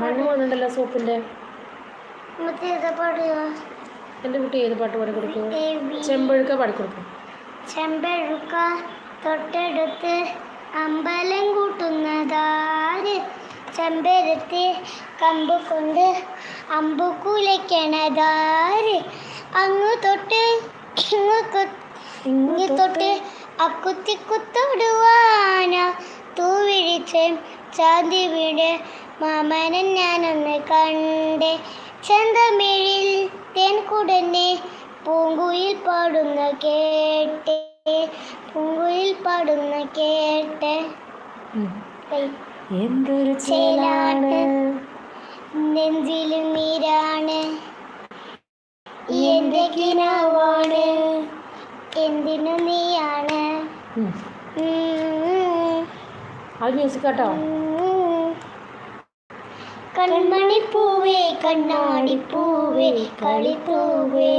മണ്ണ് മണ്ണുണ്ടല്ലോ സോപ്പിന്റെ. എൻ്റെ കുട്ടി ഏത് പാട്ട് പാടി കൊടുക്കും? ചെമ്പഴുക്ക പാടിക്കൊടുക്കും. ചെമ്പഴുക്ക തൊട്ടടുത്ത് അമ്പലം കൂട്ടുന്നതാര്? ചെമ്പരത്തി കമ്പ് കൊണ്ട് അമ്പു കുലയ്ക്കണതാര്? അങ്ങു തൊട്ട് ഇങ്ങു തൊട്ട് അക്കുത്തി കുത്തോടുവാന തൂവിഴിച്ച് ചാന്തി വീട് മാമനൻ ഞാനൊന്ന് കണ്ടേ. ചന്തമിഴിൽ തേൻകുടന്നെ പൂങ്കുയിൽ പാടുന്ന കേട്ടെ, പൂങ്കുയിൽ പാടുന്ന കേട്ടെ. എന്തൊരു ചേലാണ് നെഞ്ചിലും നീരാണ്, എന്റെ കിനാവാണ്, എന്തിനു നീയാണ്. അത് മ്യൂസിക് കേട്ടോ. കൺമണിപ്പൂവേ കണ്ണാടിപ്പൂവേ കളിപ്പൂവേ